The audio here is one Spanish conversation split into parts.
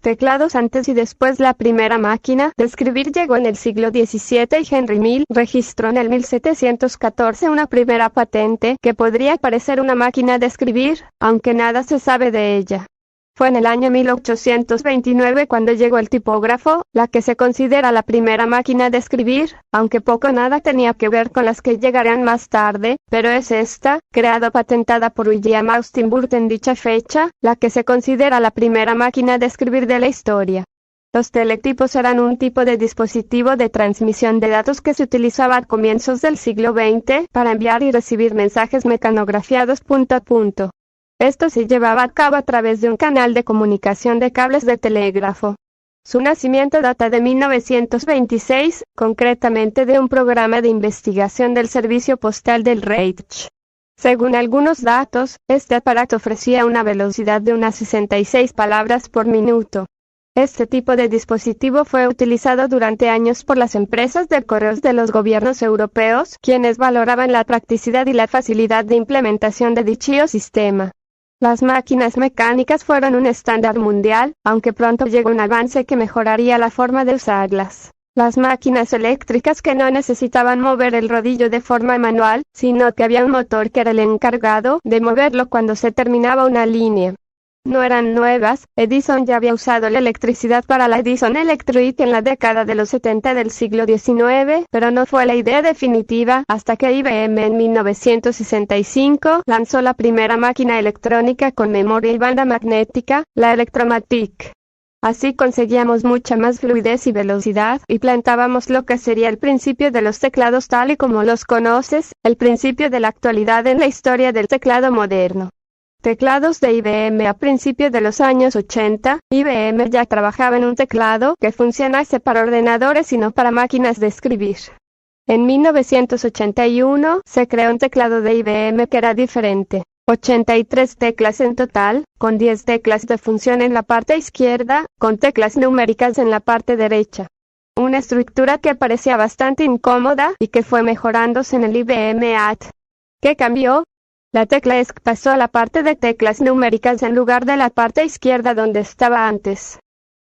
Teclados antes y después. La primera máquina de escribir llegó en el siglo XVII y Henry Mill registró en el 1714 una primera patente que podría parecer una máquina de escribir, aunque nada se sabe de ella. Fue en el año 1829 cuando llegó el tipógrafo, la que se considera la primera máquina de escribir, aunque poco o nada tenía que ver con las que llegarían más tarde, pero es esta, creada o patentada por William Austin Burt en dicha fecha, la que se considera la primera máquina de escribir de la historia. Los teletipos eran un tipo de dispositivo de transmisión de datos que se utilizaba a comienzos del siglo XX para enviar y recibir mensajes mecanografiados punto a punto. Esto se llevaba a cabo a través de un canal de comunicación de cables de telégrafo. Su nacimiento data de 1926, concretamente de un programa de investigación del Servicio Postal del Reich. Según algunos datos, este aparato ofrecía una velocidad de unas 66 palabras por minuto. Este tipo de dispositivo fue utilizado durante años por las empresas de correos de los gobiernos europeos, quienes valoraban la practicidad y la facilidad de implementación de dicho sistema. Las máquinas mecánicas fueron un estándar mundial, aunque pronto llegó un avance que mejoraría la forma de usarlas. Las máquinas eléctricas que no necesitaban mover el rodillo de forma manual, sino que había un motor que era el encargado de moverlo cuando se terminaba una línea. No eran nuevas, Edison ya había usado la electricidad para la Edison Electric en la década de los 70 del siglo XIX, pero no fue la idea definitiva hasta que IBM en 1965 lanzó la primera máquina electrónica con memoria y banda magnética, la Electromatic. Así conseguíamos mucha más fluidez y velocidad, y plantábamos lo que sería el principio de los teclados tal y como los conoces, el principio de la actualidad en la historia del teclado moderno. Teclados de IBM. A principios de los años 80, IBM ya trabajaba en un teclado que funcionase para ordenadores y no para máquinas de escribir. En 1981, se creó un teclado de IBM que era diferente. 83 teclas en total, con 10 teclas de función en la parte izquierda, con teclas numéricas en la parte derecha. Una estructura que parecía bastante incómoda y que fue mejorándose en el IBM AT. ¿Qué cambió? La tecla ESC pasó a la parte de teclas numéricas en lugar de la parte izquierda donde estaba antes.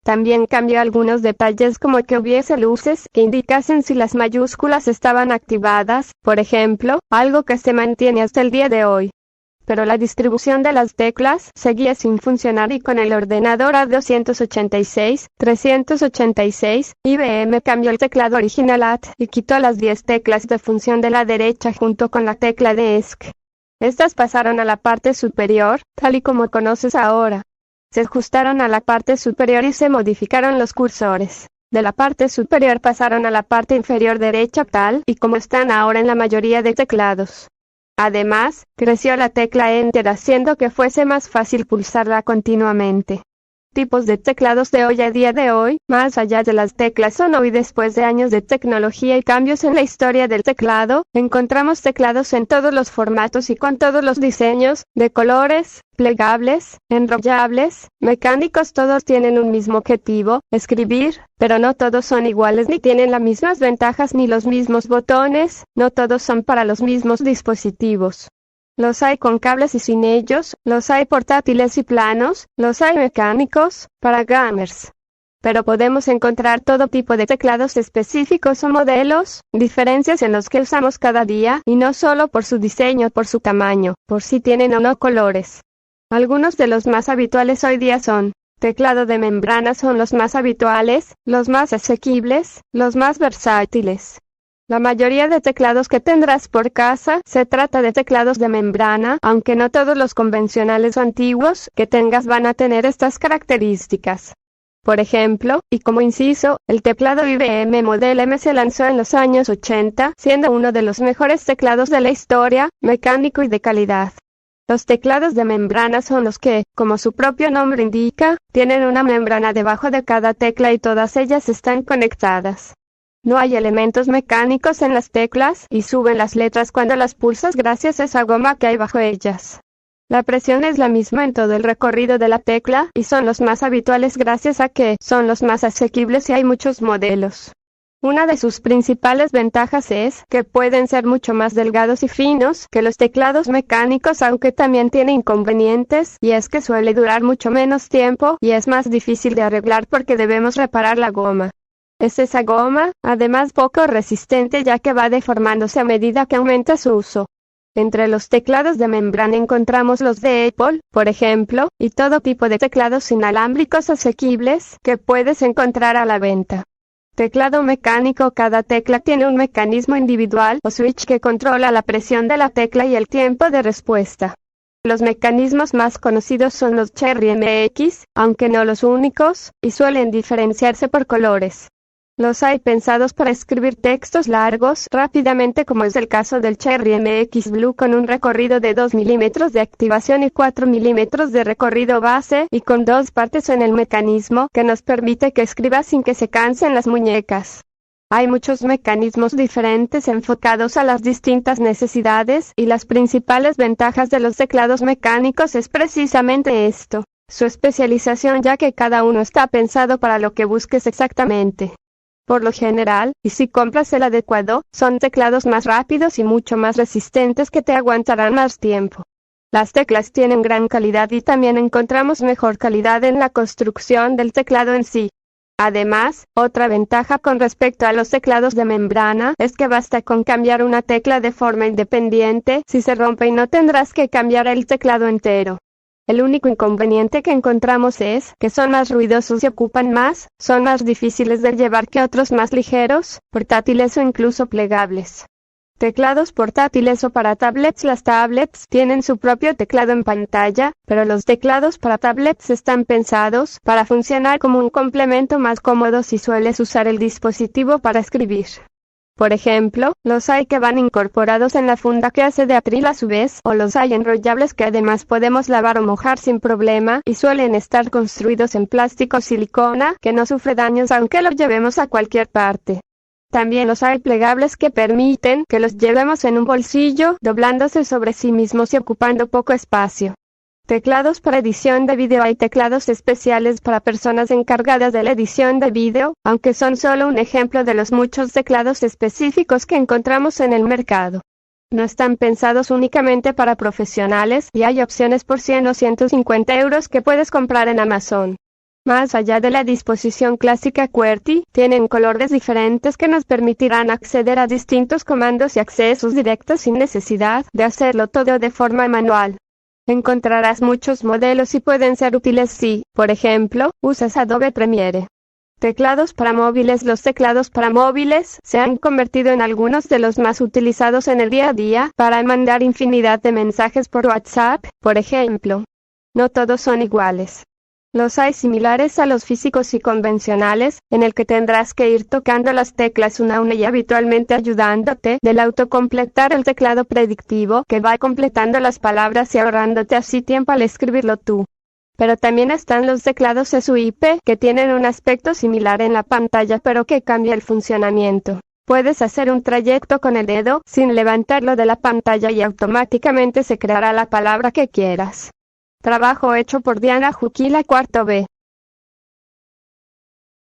También cambió algunos detalles como que hubiese luces que indicasen si las mayúsculas estaban activadas, por ejemplo, algo que se mantiene hasta el día de hoy. Pero la distribución de las teclas seguía sin funcionar y con el ordenador A286, 386, IBM cambió el teclado original AT y quitó las 10 teclas de función de la derecha junto con la tecla de ESC. Estas pasaron a la parte superior, tal y como conoces ahora. Se ajustaron a la parte superior y se modificaron los cursores. De la parte superior pasaron a la parte inferior derecha tal y como están ahora en la mayoría de teclados. Además, creció la tecla Enter haciendo que fuese más fácil pulsarla continuamente. Tipos de teclados de hoy a día de hoy, más allá de las teclas son hoy después de años de tecnología y cambios en la historia del teclado, encontramos teclados en todos los formatos y con todos los diseños, de colores, plegables, enrollables, mecánicos. Todos tienen un mismo objetivo, escribir, pero no todos son iguales ni tienen las mismas ventajas ni los mismos botones, no todos son para los mismos dispositivos. Los hay con cables y sin ellos, los hay portátiles y planos, los hay mecánicos, para gamers. Pero podemos encontrar todo tipo de teclados específicos o modelos, diferencias en los que usamos cada día, y no solo por su diseño, por su tamaño, por si tienen o no colores. Algunos de los más habituales hoy día son: teclado de membrana. Son los más habituales, los más asequibles, los más versátiles. La mayoría de teclados que tendrás por casa se trata de teclados de membrana, aunque no todos los convencionales o antiguos que tengas van a tener estas características. Por ejemplo, y como inciso, el teclado IBM Model M se lanzó en los años 80, siendo uno de los mejores teclados de la historia, mecánico y de calidad. Los teclados de membrana son los que, como su propio nombre indica, tienen una membrana debajo de cada tecla y todas ellas están conectadas. No hay elementos mecánicos en las teclas y suben las letras cuando las pulsas gracias a esa goma que hay bajo ellas. La presión es la misma en todo el recorrido de la tecla y son los más habituales gracias a que son los más asequibles y hay muchos modelos. Una de sus principales ventajas es que pueden ser mucho más delgados y finos que los teclados mecánicos, aunque también tiene inconvenientes, y es que suele durar mucho menos tiempo y es más difícil de arreglar porque debemos reparar la goma. Es esa goma, además poco resistente ya que va deformándose a medida que aumenta su uso. Entre los teclados de membrana encontramos los de Apple, por ejemplo, y todo tipo de teclados inalámbricos asequibles que puedes encontrar a la venta. Teclado mecánico: cada tecla tiene un mecanismo individual o switch que controla la presión de la tecla y el tiempo de respuesta. Los mecanismos más conocidos son los Cherry MX, aunque no los únicos, y suelen diferenciarse por colores. Los hay pensados para escribir textos largos rápidamente, como es el caso del Cherry MX Blue, con un recorrido de 2 milímetros de activación y 4 milímetros de recorrido base, y con 2 partes en el mecanismo que nos permite que escriba sin que se cansen las muñecas. Hay muchos mecanismos diferentes enfocados a las distintas necesidades, y las principales ventajas de los teclados mecánicos es precisamente esto, su especialización, ya que cada uno está pensado para lo que busques exactamente. Por lo general, y si compras el adecuado, son teclados más rápidos y mucho más resistentes que te aguantarán más tiempo. Las teclas tienen gran calidad y también encontramos mejor calidad en la construcción del teclado en sí. Además, otra ventaja con respecto a los teclados de membrana es que basta con cambiar una tecla de forma independiente si se rompe y no tendrás que cambiar el teclado entero. El único inconveniente que encontramos es que son más ruidosos y ocupan más, son más difíciles de llevar que otros más ligeros, portátiles o incluso plegables. Teclados portátiles o para tablets: las tablets tienen su propio teclado en pantalla, pero los teclados para tablets están pensados para funcionar como un complemento más cómodo si sueles usar el dispositivo para escribir. Por ejemplo, los hay que van incorporados en la funda que hace de atril a su vez, o los hay enrollables que además podemos lavar o mojar sin problema, y suelen estar construidos en plástico o silicona, que no sufre daños aunque lo llevemos a cualquier parte. También los hay plegables que permiten que los llevemos en un bolsillo, doblándose sobre sí mismos y ocupando poco espacio. Teclados para edición de video: hay teclados especiales para personas encargadas de la edición de video, aunque son solo un ejemplo de los muchos teclados específicos que encontramos en el mercado. No están pensados únicamente para profesionales, y hay opciones por 100 o 150 euros que puedes comprar en Amazon. Más allá de la disposición clásica QWERTY, tienen colores diferentes que nos permitirán acceder a distintos comandos y accesos directos sin necesidad de hacerlo todo de forma manual. Encontrarás muchos modelos y pueden ser útiles si, por ejemplo, usas Adobe Premiere. Teclados para móviles: los teclados para móviles se han convertido en algunos de los más utilizados en el día a día para mandar infinidad de mensajes por WhatsApp, por ejemplo. No todos son iguales. Los hay similares a los físicos y convencionales, en el que tendrás que ir tocando las teclas una a una y habitualmente ayudándote del autocompletar el teclado predictivo que va completando las palabras y ahorrándote así tiempo al escribirlo tú. Pero también están los teclados SWIP, que tienen un aspecto similar en la pantalla pero que cambia el funcionamiento. Puedes hacer un trayecto con el dedo sin levantarlo de la pantalla y automáticamente se creará la palabra que quieras. Trabajo hecho por Diana Juquila, cuarto B.